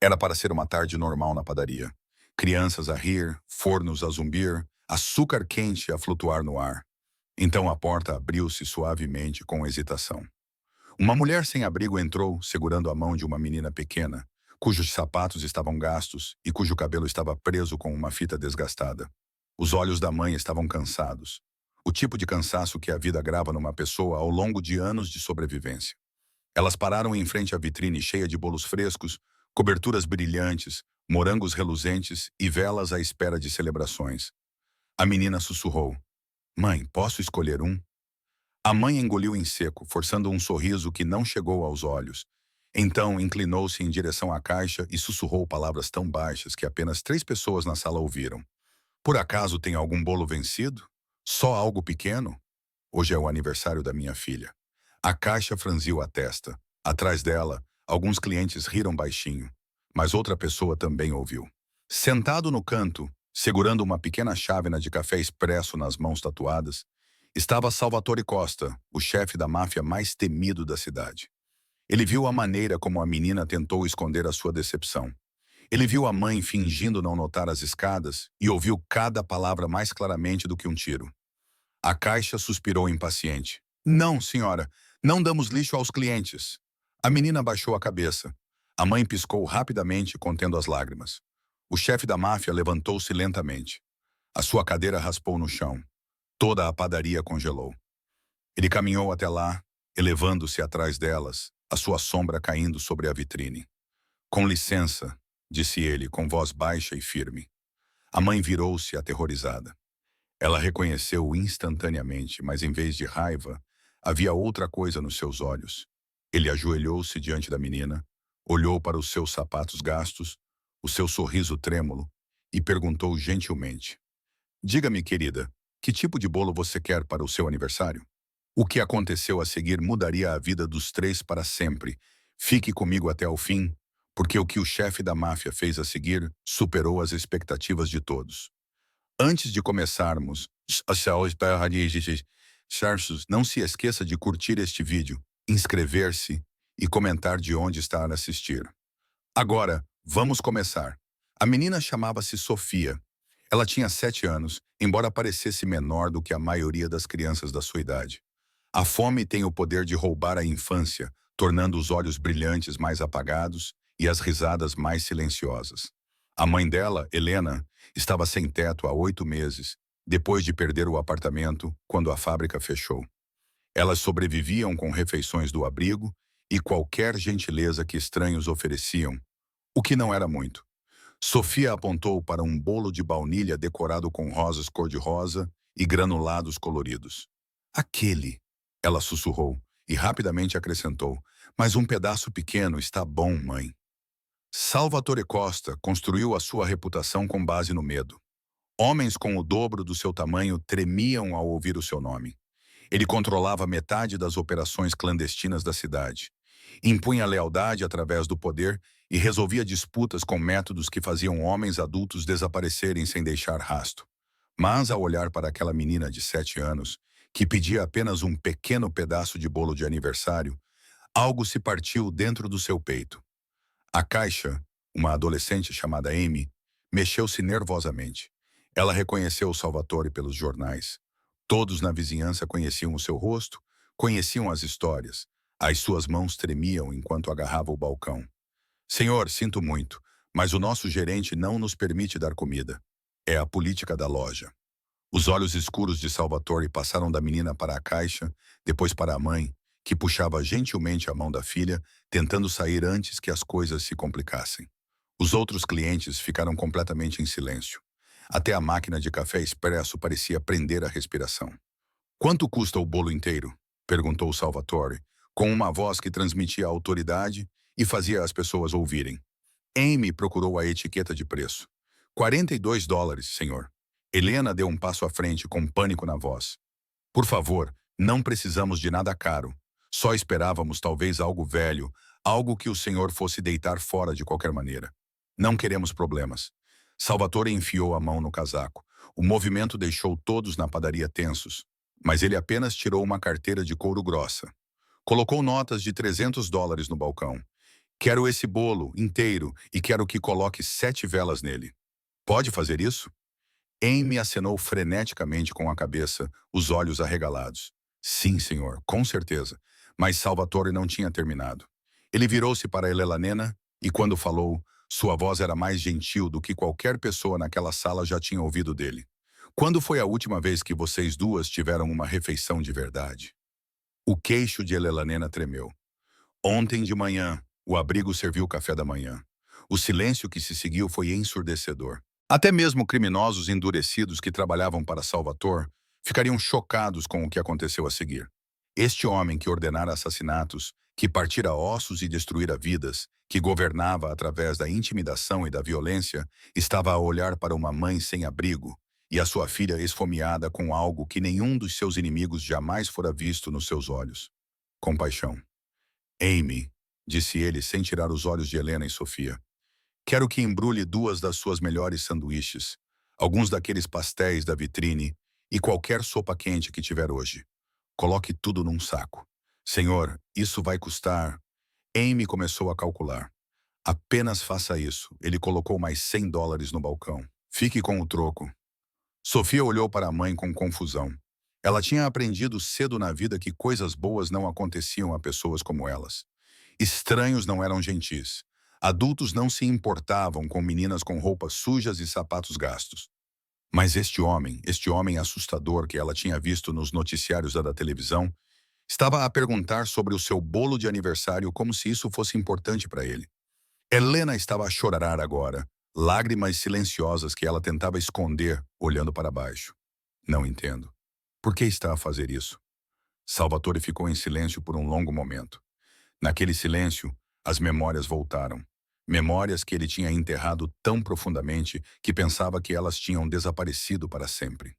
Era para ser uma tarde normal na padaria. Crianças a rir, fornos a zumbir, açúcar quente a flutuar no ar. Então a porta abriu-se suavemente com hesitação. Uma mulher sem abrigo entrou, segurando a mão de uma menina pequena, cujos sapatos estavam gastos e cujo cabelo estava preso com uma fita desgastada. Os olhos da mãe estavam cansados. O tipo de cansaço que a vida grava numa pessoa ao longo de anos de sobrevivência. Elas pararam em frente à vitrine cheia de bolos frescos, coberturas brilhantes, morangos reluzentes e velas à espera de celebrações. A menina sussurrou: "Mãe, posso escolher um?" A mãe engoliu em seco, forçando um sorriso que não chegou aos olhos. Então inclinou-se em direção à caixa e sussurrou palavras tão baixas que apenas 3 pessoas na sala ouviram. "Por acaso tem algum bolo vencido? Só algo pequeno? Hoje é o aniversário da minha filha." A caixa franziu a testa. Atrás dela, alguns clientes riram baixinho, mas outra pessoa também ouviu. Sentado no canto, segurando uma pequena chávena de café expresso nas mãos tatuadas, estava Salvatore Costa, o chefe da máfia mais temido da cidade. Ele viu a maneira como a menina tentou esconder a sua decepção. Ele viu a mãe fingindo não notar as escadas e ouviu cada palavra mais claramente do que um tiro. A caixa suspirou impaciente. "Não, senhora, não damos lixo aos clientes." A menina baixou a cabeça. A mãe piscou rapidamente, contendo as lágrimas. O chefe da máfia levantou-se lentamente. A sua cadeira raspou no chão. Toda a padaria congelou. Ele caminhou até lá, elevando-se atrás delas, a sua sombra caindo sobre a vitrine. "Com licença", disse ele, com voz baixa e firme. A mãe virou-se aterrorizada. Ela reconheceu-o instantaneamente, mas em vez de raiva, havia outra coisa nos seus olhos. Ele ajoelhou-se diante da menina, olhou para os seus sapatos gastos, o seu sorriso trêmulo, e perguntou gentilmente: "Diga-me, querida, que tipo de bolo você quer para o seu aniversário?" O que aconteceu a seguir mudaria a vida dos 3 para sempre. Fique comigo até o fim, porque o que o chefe da máfia fez a seguir superou as expectativas de todos. Antes de começarmos, não se esqueça de curtir este vídeo, inscrever-se e comentar de onde está a assistir. Agora, vamos começar. A menina chamava-se Sofia. Ela tinha 7 anos, embora parecesse menor do que a maioria das crianças da sua idade. A fome tem o poder de roubar a infância, tornando os olhos brilhantes mais apagados e as risadas mais silenciosas. A mãe dela, Helena, estava sem teto há 8 meses, depois de perder o apartamento quando a fábrica fechou. Elas sobreviviam com refeições do abrigo e qualquer gentileza que estranhos ofereciam, o que não era muito. Sofia apontou para um bolo de baunilha decorado com rosas cor-de-rosa e granulados coloridos. "Aquele", ela sussurrou e rapidamente acrescentou: "Mas um pedaço pequeno está bom, mãe." Salvatore Costa construiu a sua reputação com base no medo. Homens com o dobro do seu tamanho tremiam ao ouvir o seu nome. Ele controlava metade das operações clandestinas da cidade. Impunha lealdade através do poder e resolvia disputas com métodos que faziam homens adultos desaparecerem sem deixar rastro. Mas ao olhar para aquela menina de 7 anos, que pedia apenas um pequeno pedaço de bolo de aniversário, algo se partiu dentro do seu peito. A caixa, uma adolescente chamada Amy, mexeu-se nervosamente. Ela reconheceu Salvatore pelos jornais. Todos na vizinhança conheciam o seu rosto, conheciam as histórias. As suas mãos tremiam enquanto agarrava o balcão. "Senhor, sinto muito, mas o nosso gerente não nos permite dar comida. É a política da loja." Os olhos escuros de Salvatore passaram da menina para a caixa, depois para a mãe, que puxava gentilmente a mão da filha, tentando sair antes que as coisas se complicassem. Os outros clientes ficaram completamente em silêncio. Até a máquina de café expresso parecia prender a respiração. "Quanto custa o bolo inteiro?" perguntou Salvatore, com uma voz que transmitia autoridade e fazia as pessoas ouvirem. Amy procurou a etiqueta de preço. $42, senhor." Helena deu um passo à frente com pânico na voz. "Por favor, não precisamos de nada caro. Só esperávamos talvez algo velho, algo que o senhor fosse deitar fora de qualquer maneira. Não queremos problemas." Salvatore enfiou a mão no casaco. O movimento deixou todos na padaria tensos, mas ele apenas tirou uma carteira de couro grossa. Colocou notas de $300 no balcão. Quero esse bolo inteiro e quero que coloque 7 velas nele. Pode fazer isso? Amy acenou freneticamente com a cabeça, os olhos arregalados. Sim, senhor, com certeza. Mas Salvatore não tinha terminado. Ele virou-se para Elenena e, quando falou, sua voz era mais gentil do que qualquer pessoa naquela sala já tinha ouvido dele. Quando foi a última vez que vocês duas tiveram uma refeição de verdade? O queixo de Elenena tremeu. Ontem de manhã, o abrigo serviu café da manhã. O silêncio que se seguiu foi ensurdecedor. Até mesmo criminosos endurecidos que trabalhavam para Salvatore ficariam chocados com o que aconteceu a seguir. Este homem que ordenara assassinatos, que partira ossos e destruíra vidas, que governava através da intimidação e da violência, estava a olhar para uma mãe sem abrigo e a sua filha esfomeada com algo que nenhum dos seus inimigos jamais fora visto nos seus olhos. Compaixão. Amy, disse ele sem tirar os olhos de Helena e Sofia. Quero que embrulhe 2 das suas melhores sanduíches, alguns daqueles pastéis da vitrine e qualquer sopa quente que tiver hoje. Coloque tudo num saco. Senhor, isso vai custar... Amy começou a calcular. Apenas faça isso. Ele colocou mais $100 no balcão. Fique com o troco. Sofia olhou para a mãe com confusão. Ela tinha aprendido cedo na vida que coisas boas não aconteciam a pessoas como elas. Estranhos não eram gentis. Adultos não se importavam com meninas com roupas sujas e sapatos gastos. Mas este homem assustador que ela tinha visto nos noticiários da televisão, estava a perguntar sobre o seu bolo de aniversário como se isso fosse importante para ele. Helena estava a chorar agora, lágrimas silenciosas que ela tentava esconder, olhando para baixo. Não entendo. Por que está a fazer isso? Salvatore ficou em silêncio por um longo momento. Naquele silêncio, as memórias voltaram. Memórias que ele tinha enterrado tão profundamente que pensava que elas tinham desaparecido para sempre.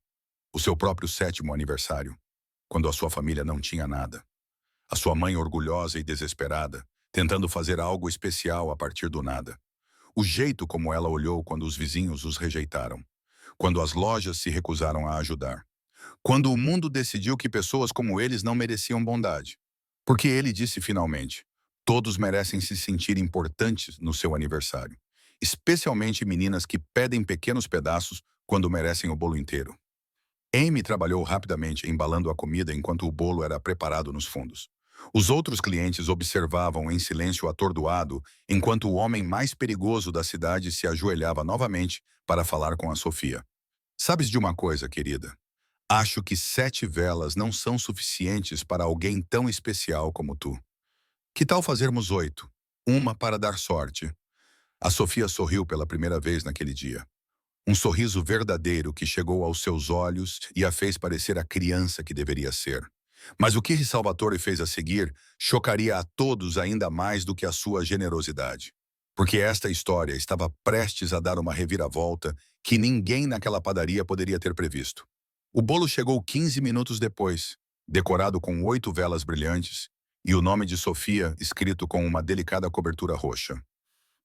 O seu próprio 7º aniversário, quando a sua família não tinha nada. A sua mãe orgulhosa e desesperada, tentando fazer algo especial a partir do nada. O jeito como ela olhou quando os vizinhos os rejeitaram. Quando as lojas se recusaram a ajudar. Quando o mundo decidiu que pessoas como eles não mereciam bondade. Porque ele disse finalmente, todos merecem se sentir importantes no seu aniversário. Especialmente meninas que pedem pequenos pedaços quando merecem o bolo inteiro. Amy trabalhou rapidamente embalando a comida enquanto o bolo era preparado nos fundos. Os outros clientes observavam em silêncio atordoado enquanto o homem mais perigoso da cidade se ajoelhava novamente para falar com a Sofia. Sabes de uma coisa, querida? Acho que 7 velas não são suficientes para alguém tão especial como tu. Que tal fazermos 8? Uma para dar sorte. A Sofia sorriu pela primeira vez naquele dia. Um sorriso verdadeiro que chegou aos seus olhos e a fez parecer a criança que deveria ser. Mas o que Salvatore fez a seguir chocaria a todos ainda mais do que a sua generosidade. Porque esta história estava prestes a dar uma reviravolta que ninguém naquela padaria poderia ter previsto. O bolo chegou 15 minutos depois, decorado com 8 velas brilhantes e o nome de Sofia escrito com uma delicada cobertura roxa.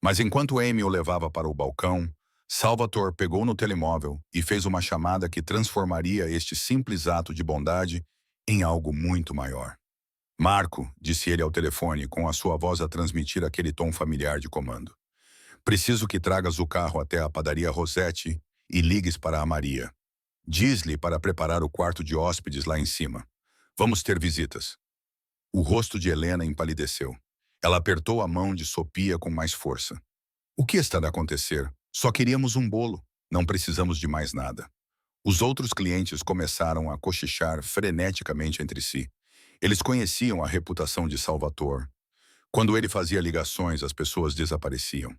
Mas enquanto Amy o levava para o balcão, Salvatore pegou no telemóvel e fez uma chamada que transformaria este simples ato de bondade em algo muito maior. Marco, disse ele ao telefone, com a sua voz a transmitir aquele tom familiar de comando. Preciso que tragas o carro até a padaria Rossetti e ligues para a Maria. Diz-lhe para preparar o quarto de hóspedes lá em cima. Vamos ter visitas. O rosto de Helena empalideceu. Ela apertou a mão de Sofia com mais força. O que está a acontecer? Só queríamos um bolo. Não precisamos de mais nada. Os outros clientes começaram a cochichar freneticamente entre si. Eles conheciam a reputação de Salvatore. Quando ele fazia ligações, as pessoas desapareciam.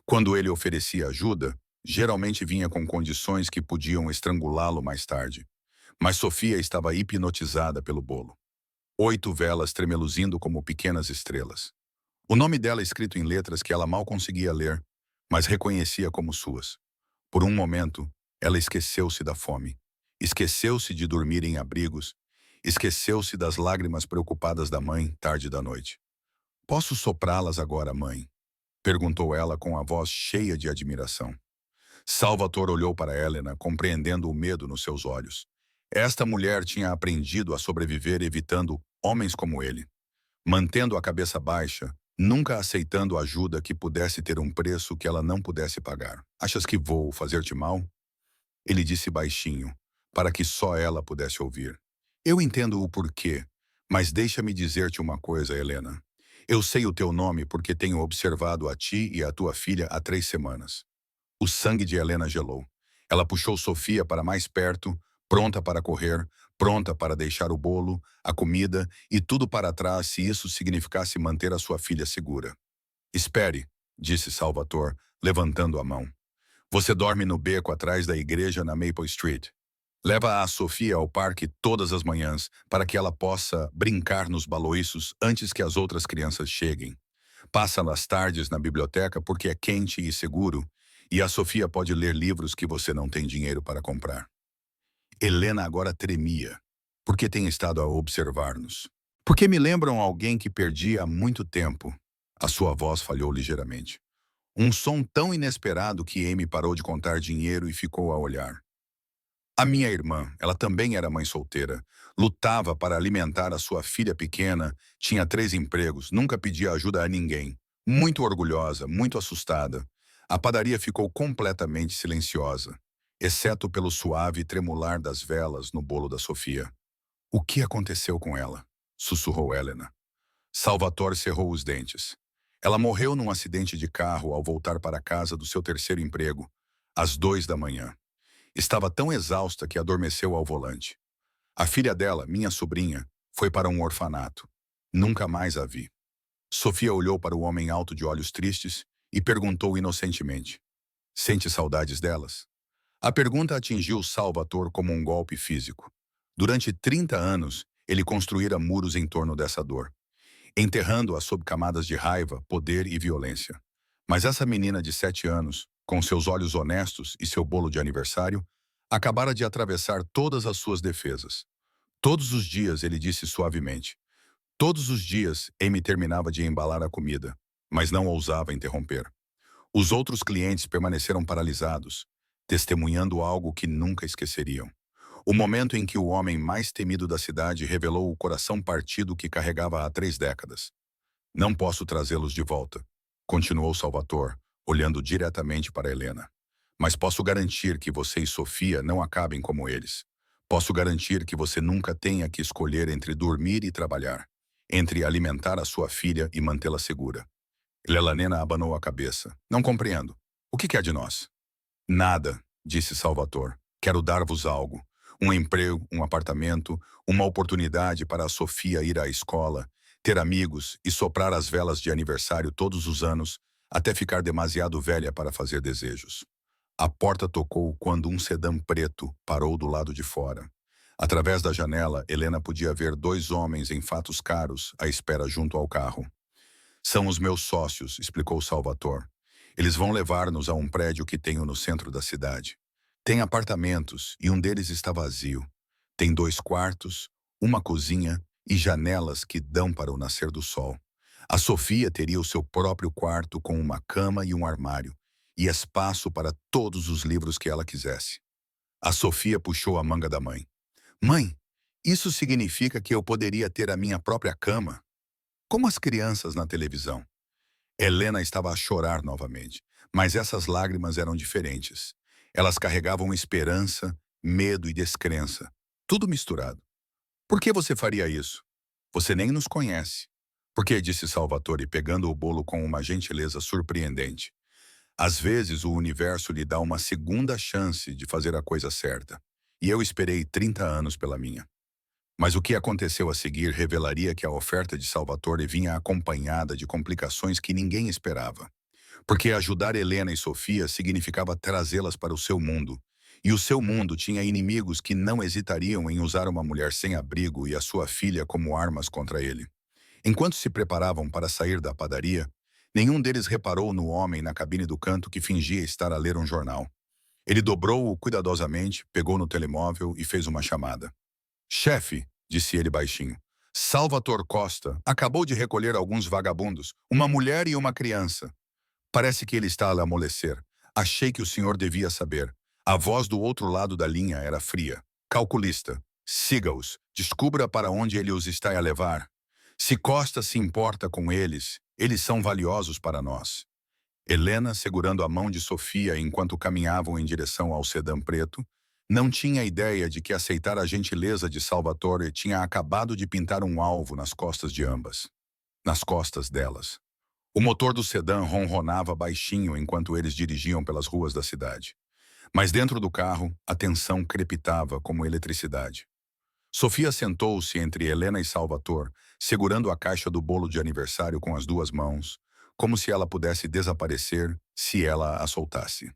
Quando ele oferecia ajuda, geralmente vinha com condições que podiam estrangulá-lo mais tarde. Mas Sofia estava hipnotizada pelo bolo. 8 velas tremeluzindo como pequenas estrelas. O nome dela escrito em letras que ela mal conseguia ler, mas reconhecia como suas. Por um momento, ela esqueceu-se da fome. Esqueceu-se de dormir em abrigos. Esqueceu-se das lágrimas preocupadas da mãe, tarde da noite. Posso soprá-las agora, mãe? Perguntou ela com a voz cheia de admiração. Salvatore olhou para Helena, compreendendo o medo nos seus olhos. Esta mulher tinha aprendido a sobreviver evitando homens como ele. Mantendo a cabeça baixa, nunca aceitando ajuda que pudesse ter um preço que ela não pudesse pagar. Achas que vou fazer-te mal? Ele disse baixinho, para que só ela pudesse ouvir. Eu entendo o porquê, mas deixa-me dizer-te uma coisa, Helena. Eu sei o teu nome porque tenho observado a ti e a tua filha há 3 semanas. O sangue de Helena gelou. Ela puxou Sofia para mais perto, pronta para correr, pronta para deixar o bolo, a comida e tudo para trás se isso significasse manter a sua filha segura. Espere, disse Salvatore, levantando a mão. Você dorme no beco atrás da igreja na Maple Street. Leva a Sofia ao parque todas as manhãs para que ela possa brincar nos baloiços antes que as outras crianças cheguem. Passa as tardes na biblioteca porque é quente e seguro, e a Sofia pode ler livros que você não tem dinheiro para comprar. Helena agora tremia, porque tem estado a observar-nos. Porque me lembram alguém que perdi há muito tempo. A sua voz falhou ligeiramente. Um som tão inesperado que Amy parou de contar dinheiro e ficou a olhar. A minha irmã, ela também era mãe solteira. Lutava para alimentar a sua filha pequena, tinha 3 empregos, nunca pedia ajuda a ninguém. Muito orgulhosa, muito assustada. A padaria ficou completamente silenciosa, exceto pelo suave tremular das velas no bolo da Sofia. O que aconteceu com ela? Sussurrou Helena. Salvatore cerrou os dentes. Ela morreu num acidente de carro ao voltar para casa do seu 3º emprego, às 2 da manhã. Estava tão exausta que adormeceu ao volante. A filha dela, minha sobrinha, foi para um orfanato. Nunca mais a vi. Sofia olhou para o homem alto de olhos tristes e perguntou inocentemente: Sente saudades delas? A pergunta atingiu Salvatore como um golpe físico. Durante 30 anos, ele construíra muros em torno dessa dor, enterrando-a sob camadas de raiva, poder e violência. Mas essa menina de 7 anos, com seus olhos honestos e seu bolo de aniversário, acabara de atravessar todas as suas defesas. Todos os dias, ele disse suavemente. Todos os dias, Amy terminava de embalar a comida, mas não ousava interromper. Os outros clientes permaneceram paralisados, testemunhando algo que nunca esqueceriam. O momento em que o homem mais temido da cidade revelou o coração partido que carregava há 3 décadas. Não posso trazê-los de volta, continuou Salvatore, olhando diretamente para Helena. Mas posso garantir que você e Sofia não acabem como eles. Posso garantir que você nunca tenha que escolher entre dormir e trabalhar, entre alimentar a sua filha e mantê-la segura. Helena abanou a cabeça. Não compreendo. O que quer de nós? Nada, disse Salvatore. Quero dar-vos algo. Um emprego, um apartamento, uma oportunidade para a Sofia ir à escola, ter amigos e soprar as velas de aniversário todos os anos, até ficar demasiado velha para fazer desejos. A porta tocou quando um sedã preto parou do lado de fora. Através da janela, Helena podia ver 2 homens em fatos caros à espera junto ao carro. São os meus sócios, explicou Salvatore. Eles vão levar-nos a um prédio que tenho no centro da cidade. Tem apartamentos e um deles está vazio. Tem 2 quartos, uma cozinha e janelas que dão para o nascer do sol. A Sofia teria o seu próprio quarto com uma cama e um armário, e espaço para todos os livros que ela quisesse. A Sofia puxou a manga da mãe. Mãe, isso significa que eu poderia ter a minha própria cama? Como as crianças na televisão. Helena estava a chorar novamente, mas essas lágrimas eram diferentes. Elas carregavam esperança, medo e descrença, tudo misturado. Por que você faria isso? Você nem nos conhece. Por que? Disse Salvatore, pegando o bolo com uma gentileza surpreendente. Às vezes o universo lhe dá uma segunda chance de fazer a coisa certa. E eu esperei 30 anos pela minha. Mas o que aconteceu a seguir revelaria que a oferta de Salvatore vinha acompanhada de complicações que ninguém esperava. Porque ajudar Helena e Sofia significava trazê-las para o seu mundo. E o seu mundo tinha inimigos que não hesitariam em usar uma mulher sem abrigo e a sua filha como armas contra ele. Enquanto se preparavam para sair da padaria, nenhum deles reparou no homem na cabine do canto que fingia estar a ler um jornal. Ele dobrou-o cuidadosamente, pegou no telemóvel e fez uma chamada. Chefe, disse ele baixinho, Salvatore Costa acabou de recolher alguns vagabundos, uma mulher e uma criança. Parece que ele está a amolecer. Achei que o senhor devia saber. A voz do outro lado da linha era fria. Calculista. Siga-os. Descubra para onde ele os está a levar. Se Costa se importa com eles, Eles são valiosos para nós. Helena, segurando a mão de Sofia enquanto caminhavam em direção ao sedã preto, não tinha ideia de que aceitar a gentileza de Salvatore tinha acabado de pintar um alvo nas costas de ambas. Nas costas delas. O motor do sedã ronronava baixinho enquanto eles dirigiam pelas ruas da cidade. Mas dentro do carro, a tensão crepitava como eletricidade. Sofia sentou-se entre Helena e Salvatore, segurando a caixa do bolo de aniversário com as duas mãos, como se ela pudesse desaparecer se ela a soltasse.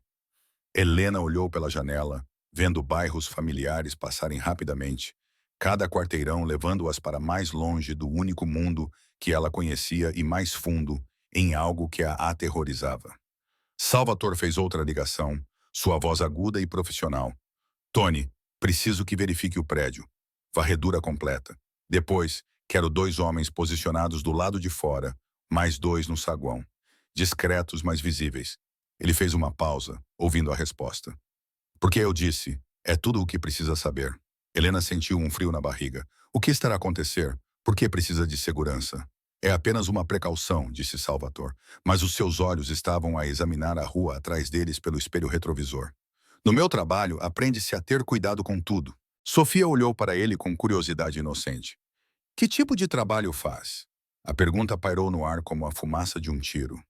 Helena olhou pela janela, vendo bairros familiares passarem rapidamente, cada quarteirão levando-as para mais longe do único mundo que ela conhecia e mais fundo em algo que a aterrorizava. Salvatore fez outra ligação, sua voz aguda e profissional. Tony, preciso que verifique o prédio. Varredura completa. Depois, quero 2 homens posicionados do lado de fora, mais 2 no saguão. Discretos, mas visíveis. Ele fez uma pausa, ouvindo a resposta. Porque eu disse, é tudo o que precisa saber. Helena sentiu um frio na barriga. O que estará a acontecer? Por que precisa de segurança? É apenas uma precaução, disse Salvatore, mas os seus olhos estavam a examinar a rua atrás deles pelo espelho retrovisor. No meu trabalho, aprende-se a ter cuidado com tudo. Sofia olhou para ele com curiosidade inocente. Que tipo de trabalho faz? A pergunta pairou no ar como a fumaça de um tiro.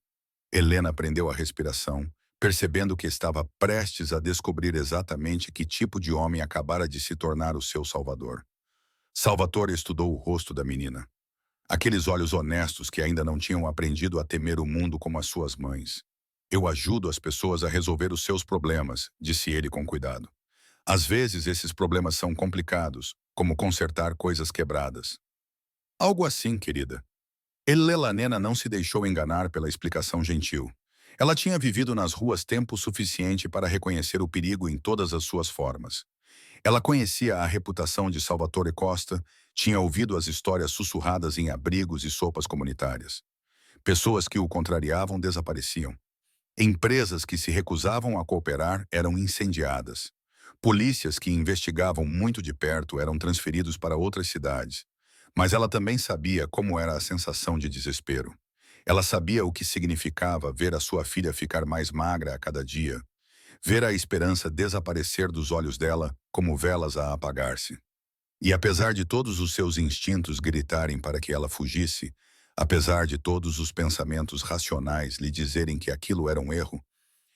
Helena prendeu a respiração, percebendo que estava prestes a descobrir exatamente que tipo de homem acabara de se tornar o seu salvador. Salvatore estudou o rosto da menina. Aqueles olhos honestos que ainda não tinham aprendido a temer o mundo como as suas mães. Eu ajudo as pessoas a resolver os seus problemas, disse ele com cuidado. Às vezes esses problemas são complicados, como consertar coisas quebradas. Algo assim, querida. Elelanena não se deixou enganar pela explicação gentil. Ela tinha vivido nas ruas tempo suficiente para reconhecer o perigo em todas as suas formas. Ela conhecia a reputação de Salvatore Costa, tinha ouvido as histórias sussurradas em abrigos e sopas comunitárias. Pessoas que o contrariavam desapareciam. Empresas que se recusavam a cooperar eram incendiadas. Polícias que investigavam muito de perto eram transferidos para outras cidades. Mas ela também sabia como era a sensação de desespero. Ela sabia o que significava ver a sua filha ficar mais magra a cada dia, ver a esperança desaparecer dos olhos dela como velas a apagar-se. E apesar de todos os seus instintos gritarem para que ela fugisse, apesar de todos os pensamentos racionais lhe dizerem que aquilo era um erro,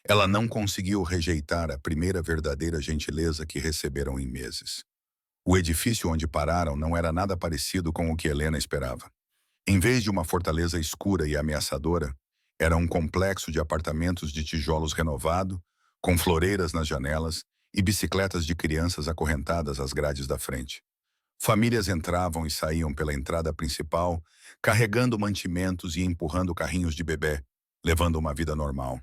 ela não conseguiu rejeitar a primeira verdadeira gentileza que receberam em meses. O edifício onde pararam não era nada parecido com o que Helena esperava. Em vez de uma fortaleza escura e ameaçadora, era um complexo de apartamentos de tijolos renovado, com floreiras nas janelas e bicicletas de crianças acorrentadas às grades da frente. Famílias entravam e saíam pela entrada principal, carregando mantimentos e empurrando carrinhos de bebê, levando uma vida normal.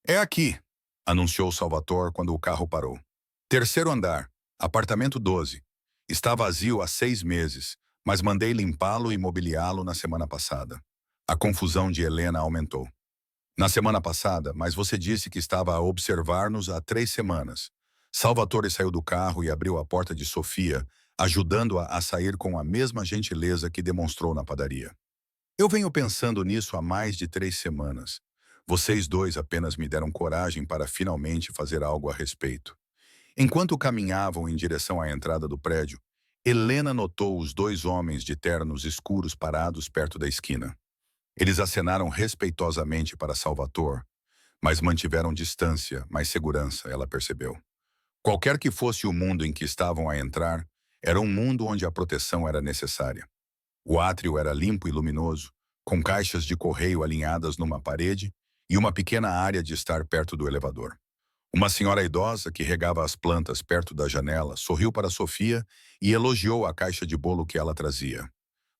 É aqui, anunciou Salvatore quando o carro parou. Terceiro andar, apartamento 12. Está vazio há 6 meses, mas mandei limpá-lo e mobiliá-lo na semana passada. A confusão de Helena aumentou. Na semana passada, mas você disse que estava a observar-nos há 3 semanas. Salvatore saiu do carro e abriu a porta de Sofia, ajudando-a a sair com a mesma gentileza que demonstrou na padaria. Eu venho pensando nisso há mais de 3 semanas. Vocês dois apenas me deram coragem para finalmente fazer algo a respeito. Enquanto caminhavam em direção à entrada do prédio, Helena notou os 2 homens de ternos escuros parados perto da esquina. Eles acenaram respeitosamente para Salvatore, mas mantiveram distância, mais segurança, ela percebeu. Qualquer que fosse o mundo em que estavam a entrar, era um mundo onde a proteção era necessária. O átrio era limpo e luminoso, com caixas de correio alinhadas numa parede e uma pequena área de estar perto do elevador. Uma senhora idosa que regava as plantas perto da janela sorriu para Sofia e elogiou a caixa de bolo que ela trazia.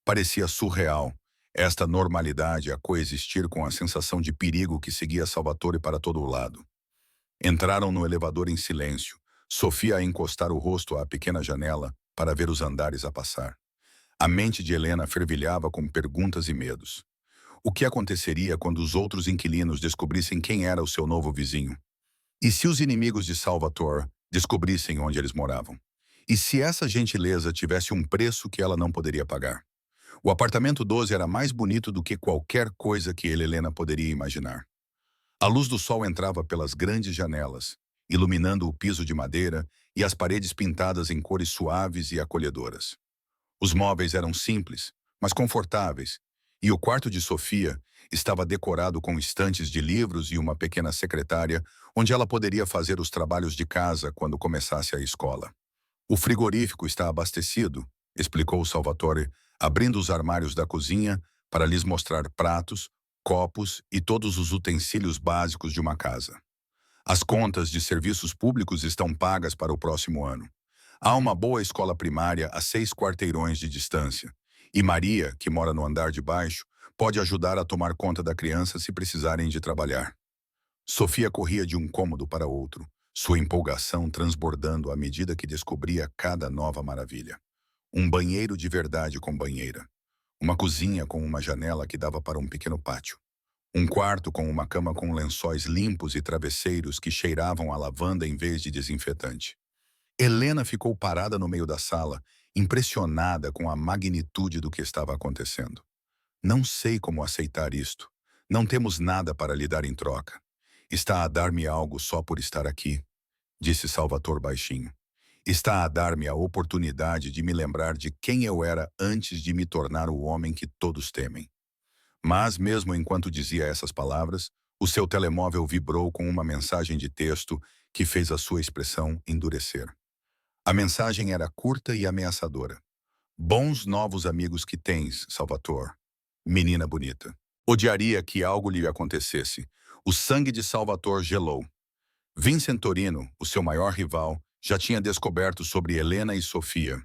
Parecia surreal, esta normalidade a coexistir com a sensação de perigo que seguia Salvatore para todo o lado. Entraram no elevador em silêncio, Sofia a encostar o rosto à pequena janela para ver os andares a passar. A mente de Helena fervilhava com perguntas e medos. O que aconteceria quando os outros inquilinos descobrissem quem era o seu novo vizinho? E se os inimigos de Salvatore descobrissem onde eles moravam? E se essa gentileza tivesse um preço que ela não poderia pagar? O apartamento 12 era mais bonito do que qualquer coisa que Helena poderia imaginar. A luz do sol entrava pelas grandes janelas, iluminando o piso de madeira e as paredes pintadas em cores suaves e acolhedoras. Os móveis eram simples, mas confortáveis, e o quarto de Sofia estava decorado com estantes de livros e uma pequena secretária onde ela poderia fazer os trabalhos de casa quando começasse a escola. O frigorífico está abastecido, explicou Salvatore, abrindo os armários da cozinha para lhes mostrar pratos, copos e todos os utensílios básicos de uma casa. As contas de serviços públicos estão pagas para o próximo ano. Há uma boa escola primária a 6 quarteirões de distância. E Maria, que mora no andar de baixo, pode ajudar a tomar conta da criança se precisarem de trabalhar. Sofia corria de um cômodo para outro, sua empolgação transbordando à medida que descobria cada nova maravilha. Um banheiro de verdade com banheira. Uma cozinha com uma janela que dava para um pequeno pátio. Um quarto com uma cama com lençóis limpos e travesseiros que cheiravam a lavanda em vez de desinfetante. Helena ficou parada no meio da sala, impressionada com a magnitude do que estava acontecendo. Não sei como aceitar isto. Não temos nada para lhe dar em troca. Está a dar-me algo só por estar aqui, disse Salvatore baixinho. Está a dar-me a oportunidade de me lembrar de quem eu era antes de me tornar o homem que todos temem. Mas, mesmo enquanto dizia essas palavras, o seu telemóvel vibrou com uma mensagem de texto que fez a sua expressão endurecer. A mensagem era curta e ameaçadora. Bons novos amigos que tens, Salvatore. Menina bonita. Odiaria que algo lhe acontecesse. O sangue de Salvatore gelou. Vincent Torino, o seu maior rival, já tinha descoberto sobre Helena e Sofia.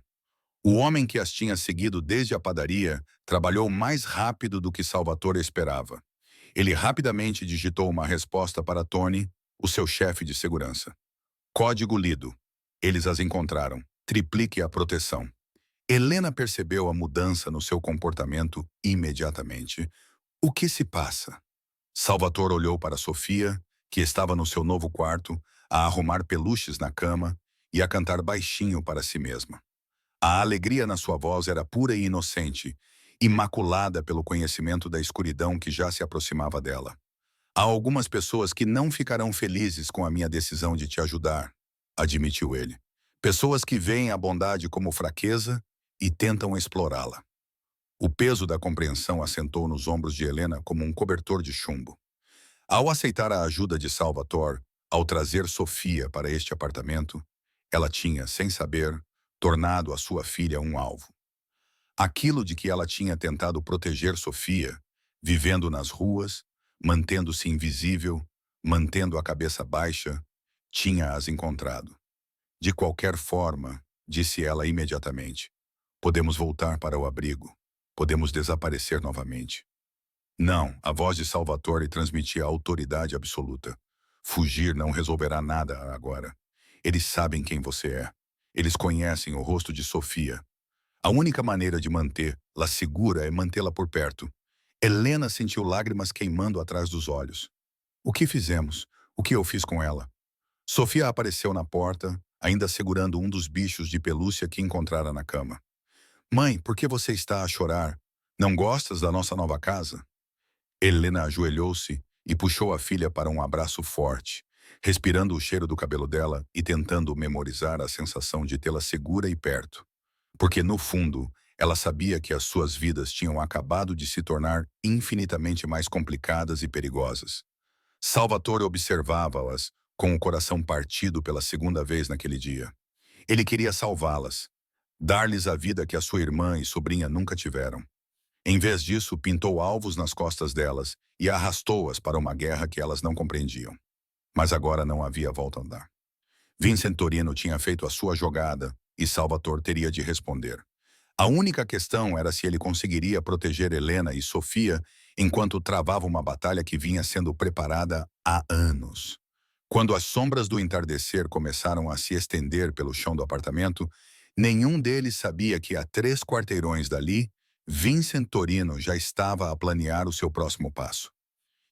O homem que as tinha seguido desde a padaria trabalhou mais rápido do que Salvatore esperava. Ele rapidamente digitou uma resposta para Tony, o seu chefe de segurança. Código lido. Eles as encontraram. Triplique a proteção. Helena percebeu a mudança no seu comportamento imediatamente. O que se passa? Salvatore olhou para Sofia, que estava no seu novo quarto, a arrumar peluches na cama e a cantar baixinho para si mesma. A alegria na sua voz era pura e inocente, imaculada pelo conhecimento da escuridão que já se aproximava dela. Há algumas pessoas que não ficarão felizes com a minha decisão de te ajudar, admitiu ele. Pessoas que veem a bondade como fraqueza e tentam explorá-la. O peso da compreensão assentou nos ombros de Helena como um cobertor de chumbo. Ao aceitar a ajuda de Salvatore, ao trazer Sofia para este apartamento, ela tinha, sem saber, tornado a sua filha um alvo. Aquilo de que ela tinha tentado proteger Sofia, vivendo nas ruas, mantendo-se invisível, mantendo a cabeça baixa, tinha-as encontrado. De qualquer forma, disse ela imediatamente, podemos voltar para o abrigo. Podemos desaparecer novamente. Não, a voz de Salvatore transmitia autoridade absoluta. Fugir não resolverá nada agora. Eles sabem quem você é. Eles conhecem o rosto de Sofia. A única maneira de mantê-la segura é mantê-la por perto. Helena sentiu lágrimas queimando atrás dos olhos. O que fizemos? O que eu fiz com ela? Sofia apareceu na porta, ainda segurando um dos bichos de pelúcia que encontrara na cama. Mãe, por que você está a chorar? Não gostas da nossa nova casa? Helena ajoelhou-se e puxou a filha para um abraço forte, respirando o cheiro do cabelo dela e tentando memorizar a sensação de tê-la segura e perto. Porque, no fundo, ela sabia que as suas vidas tinham acabado de se tornar infinitamente mais complicadas e perigosas. Salvatore observava-as com o coração partido pela segunda vez naquele dia. Ele queria salvá-las, dar-lhes a vida que a sua irmã e sobrinha nunca tiveram. Em vez disso, pintou alvos nas costas delas e arrastou-as para uma guerra que elas não compreendiam. Mas agora não havia volta a dar. Vincent Torino tinha feito a sua jogada e Salvatore teria de responder. A única questão era se ele conseguiria proteger Helena e Sofia enquanto travava uma batalha que vinha sendo preparada há anos. Quando as sombras do entardecer começaram a se estender pelo chão do apartamento, nenhum deles sabia que a 3 quarteirões dali, Vincent Torino já estava a planear o seu próximo passo.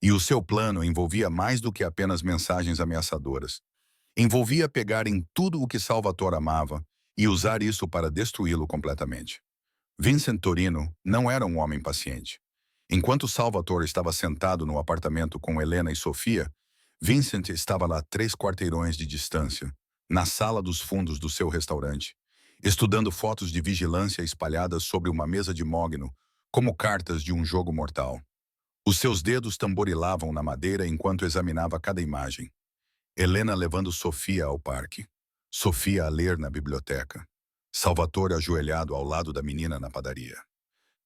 E o seu plano envolvia mais do que apenas mensagens ameaçadoras. Envolvia pegar em tudo o que Salvatore amava e usar isso para destruí-lo completamente. Vincent Torino não era um homem paciente. Enquanto Salvatore estava sentado no apartamento com Helena e Sofia, Vincent estava lá 3 quarteirões de distância, na sala dos fundos do seu restaurante, estudando fotos de vigilância espalhadas sobre uma mesa de mogno, como cartas de um jogo mortal. Os seus dedos tamborilavam na madeira enquanto examinava cada imagem. Helena levando Sofia ao parque. Sofia a ler na biblioteca. Salvatore ajoelhado ao lado da menina na padaria.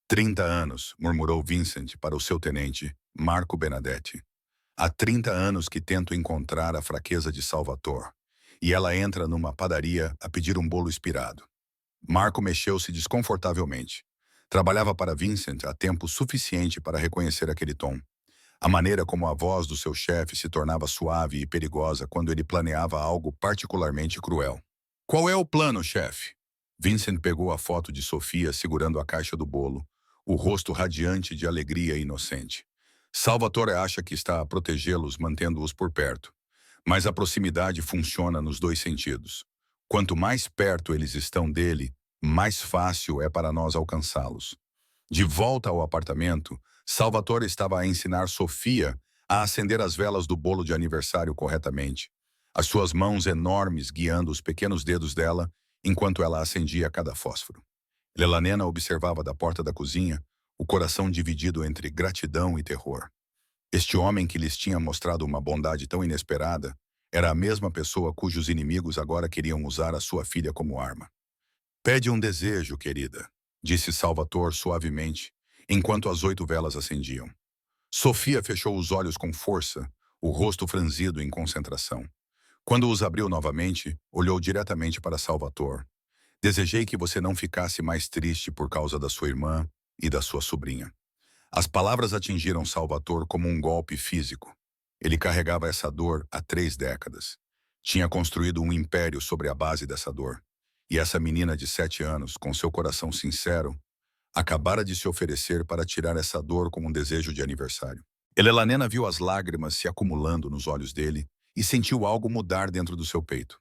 30 anos, murmurou Vincent para o seu tenente, Marco Benedetti. Há 30 anos que tento encontrar a fraqueza de Salvatore. E ela entra numa padaria a pedir um bolo inspirado. Marco mexeu-se desconfortavelmente. Trabalhava para Vincent há tempo suficiente para reconhecer aquele tom. A maneira como a voz do seu chefe se tornava suave e perigosa quando ele planeava algo particularmente cruel. Qual é o plano, chefe? Vincent pegou a foto de Sofia segurando a caixa do bolo, o rosto radiante de alegria inocente. Salvatore acha que está a protegê-los mantendo-os por perto. Mas a proximidade funciona nos dois sentidos. Quanto mais perto eles estão dele, mais fácil é para nós alcançá-los. De volta ao apartamento, Salvatore estava a ensinar Sofia a acender as velas do bolo de aniversário corretamente, as suas mãos enormes guiando os pequenos dedos dela enquanto ela acendia cada fósforo. Lelanena observava da porta da cozinha, o coração dividido entre gratidão e terror. Este homem que lhes tinha mostrado uma bondade tão inesperada era a mesma pessoa cujos inimigos agora queriam usar a sua filha como arma. Pede um desejo, querida, disse Salvatore suavemente, enquanto as 8 velas acendiam. Sofia fechou os olhos com força, o rosto franzido em concentração. Quando os abriu novamente, olhou diretamente para Salvatore. Desejei que você não ficasse mais triste por causa da sua irmã e da sua sobrinha. As palavras atingiram Salvatore como um golpe físico. Ele carregava essa dor há 3 décadas. Tinha construído um império sobre a base dessa dor. E essa menina de 7 anos, com seu coração sincero, acabara de se oferecer para tirar essa dor como um desejo de aniversário. Helena viu as lágrimas se acumulando nos olhos dele e sentiu algo mudar dentro do seu peito.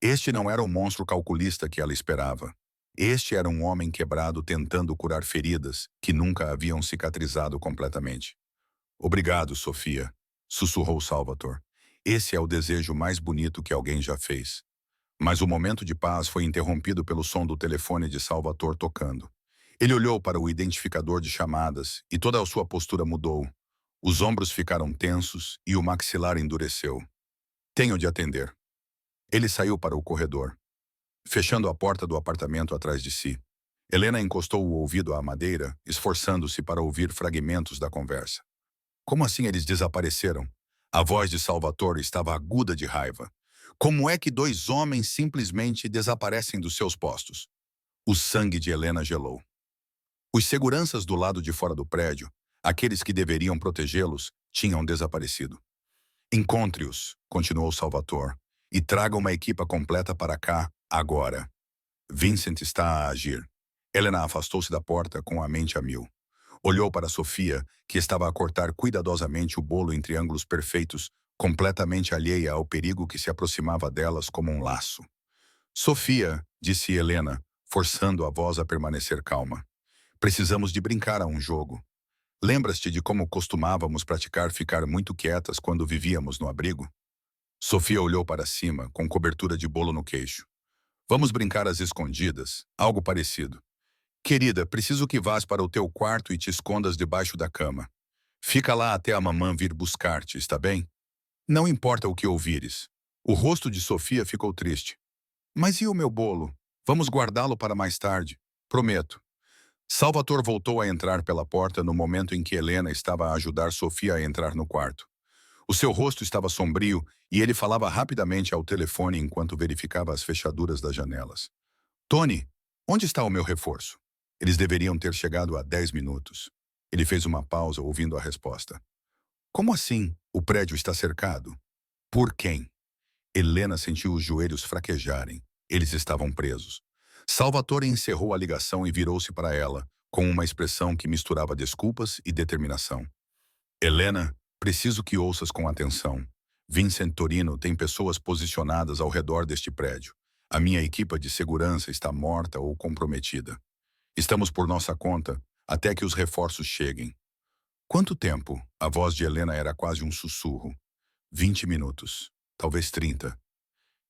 Este não era o monstro calculista que ela esperava. Este era um homem quebrado tentando curar feridas que nunca haviam cicatrizado completamente. Obrigado, Sofia, sussurrou Salvatore. Esse é o desejo mais bonito que alguém já fez. Mas o momento de paz foi interrompido pelo som do telefone de Salvatore tocando. Ele olhou para o identificador de chamadas e toda a sua postura mudou. Os ombros ficaram tensos e o maxilar endureceu. Tenho de atender. Ele saiu para o corredor, fechando a porta do apartamento atrás de si. Helena encostou o ouvido à madeira, esforçando-se para ouvir fragmentos da conversa. Como assim eles desapareceram? A voz de Salvatore estava aguda de raiva. Como é que 2 homens simplesmente desaparecem dos seus postos? O sangue de Helena gelou. Os seguranças do lado de fora do prédio, aqueles que deveriam protegê-los, tinham desaparecido. Encontre-os, continuou Salvatore, e traga uma equipa completa para cá, agora. Vincent está a agir. Helena afastou-se da porta com a mente a mil. Olhou para Sofia, que estava a cortar cuidadosamente o bolo em triângulos perfeitos, completamente alheia ao perigo que se aproximava delas como um laço. Sofia, disse Helena, forçando a voz a permanecer calma. Precisamos de brincar a um jogo. Lembras-te de como costumávamos praticar ficar muito quietas quando vivíamos no abrigo? Sofia olhou para cima, com cobertura de bolo no queixo. Vamos brincar às escondidas, algo parecido. Querida, preciso que vás para o teu quarto e te escondas debaixo da cama. Fica lá até a mamã vir buscar-te, está bem? Não importa o que ouvires. O rosto de Sofia ficou triste. Mas e o meu bolo? Vamos guardá-lo para mais tarde. Prometo. Salvatore voltou a entrar pela porta no momento em que Helena estava a ajudar Sofia a entrar no quarto. O seu rosto estava sombrio e ele falava rapidamente ao telefone enquanto verificava as fechaduras das janelas. Tony, onde está o meu reforço? Eles deveriam ter chegado há 10 minutos. Ele fez uma pausa ouvindo a resposta. Como assim? O prédio está cercado? Por quem? Helena sentiu os joelhos fraquejarem. Eles estavam presos. Salvatore encerrou a ligação e virou-se para ela, com uma expressão que misturava desculpas e determinação. Helena, preciso que ouças com atenção. Vincent Torino tem pessoas posicionadas ao redor deste prédio. A minha equipa de segurança está morta ou comprometida. Estamos por nossa conta até que os reforços cheguem. Quanto tempo? A voz de Helena era quase um sussurro. 20 minutos. Talvez 30.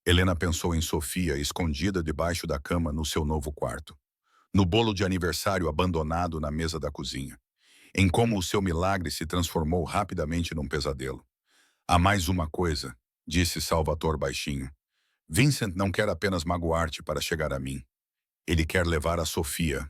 Helena pensou em Sofia escondida debaixo da cama no seu novo quarto. No bolo de aniversário abandonado na mesa da cozinha. Em como o seu milagre se transformou rapidamente num pesadelo. Há mais uma coisa, disse Salvatore baixinho. Vincent não quer apenas magoar-te para chegar a mim. Ele quer levar a Sofia.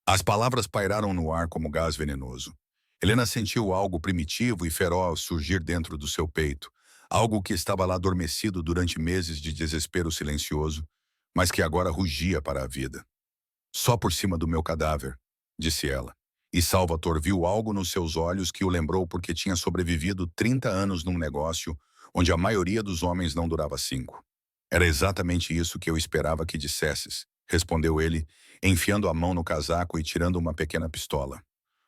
As palavras pairaram no ar como gás venenoso. Helena sentiu algo primitivo e feroz surgir dentro do seu peito. Algo que estava lá adormecido durante meses de desespero silencioso, mas que agora rugia para a vida. Só por cima do meu cadáver, disse ela. E Salvatore viu algo nos seus olhos que o lembrou porque tinha sobrevivido 30 anos num negócio onde a maioria dos homens não durava 5. Era exatamente isso que eu esperava que dissesses, respondeu ele, enfiando a mão no casaco e tirando uma pequena pistola.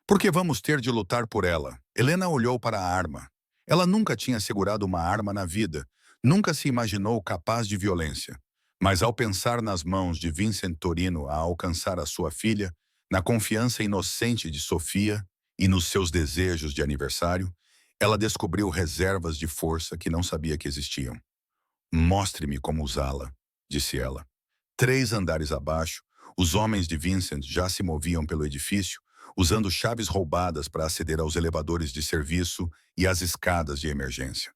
Porque vamos ter de lutar por ela. Helena olhou para a arma. Ela nunca tinha segurado uma arma na vida, nunca se imaginou capaz de violência. Mas ao pensar nas mãos de Vincent Torino a alcançar a sua filha, na confiança inocente de Sofia e nos seus desejos de aniversário, ela descobriu reservas de força que não sabia que existiam. Mostre-me como usá-la, disse ela. 3 andares abaixo, os homens de Vincent já se moviam pelo edifício, usando chaves roubadas para aceder aos elevadores de serviço e às escadas de emergência.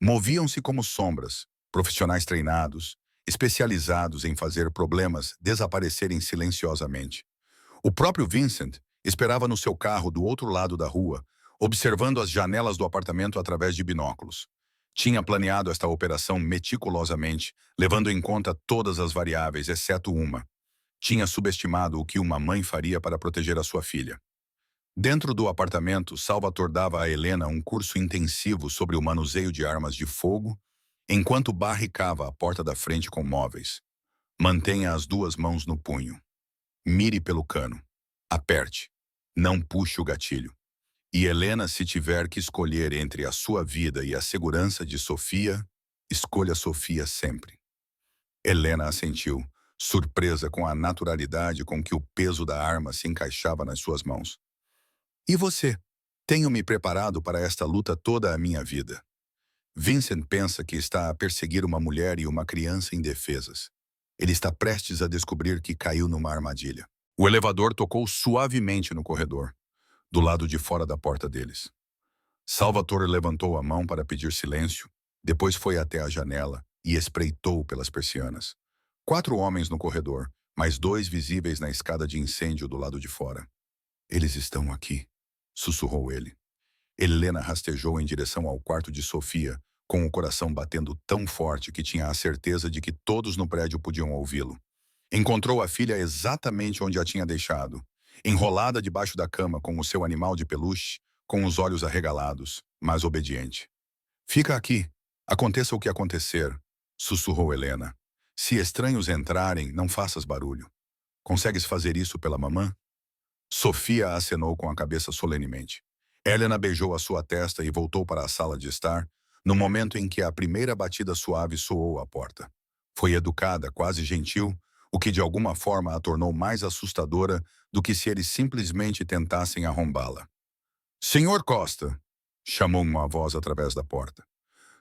Moviam-se como sombras, profissionais treinados, especializados em fazer problemas desaparecerem silenciosamente. O próprio Vincent esperava no seu carro do outro lado da rua, observando as janelas do apartamento através de binóculos. Tinha planeado esta operação meticulosamente, levando em conta todas as variáveis, exceto uma. Tinha subestimado o que uma mãe faria para proteger a sua filha. Dentro do apartamento, Salvatore dava a Helena um curso intensivo sobre o manuseio de armas de fogo, enquanto barricava a porta da frente com móveis. Mantenha as 2 mãos no punho. Mire pelo cano. Aperte. Não puxe o gatilho. E Helena, se tiver que escolher entre a sua vida e a segurança de Sofia, escolha Sofia sempre. Helena assentiu, surpresa com a naturalidade com que o peso da arma se encaixava nas suas mãos. E você? Tenho me preparado para esta luta toda a minha vida. Vincent pensa que está a perseguir uma mulher e uma criança indefesas. Ele está prestes a descobrir que caiu numa armadilha. O elevador tocou suavemente no corredor, do lado de fora da porta deles. Salvatore levantou a mão para pedir silêncio, depois foi até a janela e espreitou pelas persianas. 4 homens no corredor, mais 2 visíveis na escada de incêndio do lado de fora. Eles estão aqui, sussurrou ele. Helena rastejou em direção ao quarto de Sofia, com o coração batendo tão forte que tinha a certeza de que todos no prédio podiam ouvi-lo. Encontrou a filha exatamente onde a tinha deixado, enrolada debaixo da cama com o seu animal de peluche, com os olhos arregalados, mas obediente. Fica aqui, aconteça o que acontecer, sussurrou Helena. Se estranhos entrarem, não faças barulho. Consegues fazer isso pela mamã? Sofia acenou com a cabeça solenemente. Helena beijou a sua testa e voltou para a sala de estar, no momento em que a primeira batida suave soou à porta. Foi educada, quase gentil, o que de alguma forma a tornou mais assustadora do que se eles simplesmente tentassem arrombá-la. Senhor Costa, chamou uma voz através da porta.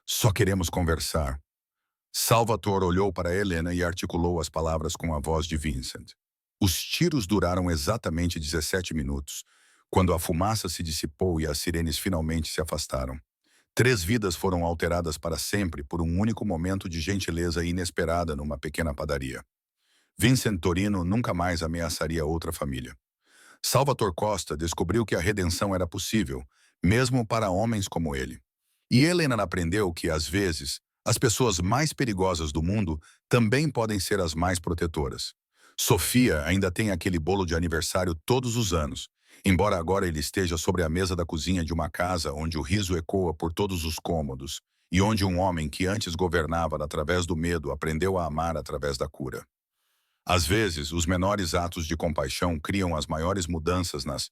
Só queremos conversar. Salvatore olhou para Helena e articulou as palavras com a voz de Vincent. Os tiros duraram exatamente 17 minutos, quando a fumaça se dissipou e as sirenes finalmente se afastaram. 3 vidas foram alteradas para sempre por um único momento de gentileza inesperada numa pequena padaria. Vincent Torino nunca mais ameaçaria outra família. Salvatore Costa descobriu que a redenção era possível, mesmo para homens como ele. E Helena aprendeu que, às vezes, as pessoas mais perigosas do mundo também podem ser as mais protetoras. Sofia ainda tem aquele bolo de aniversário todos os anos, embora agora ele esteja sobre a mesa da cozinha de uma casa onde o riso ecoa por todos os cômodos e onde um homem que antes governava através do medo aprendeu a amar através da cura. Às vezes, os menores atos de compaixão criam as maiores mudanças nas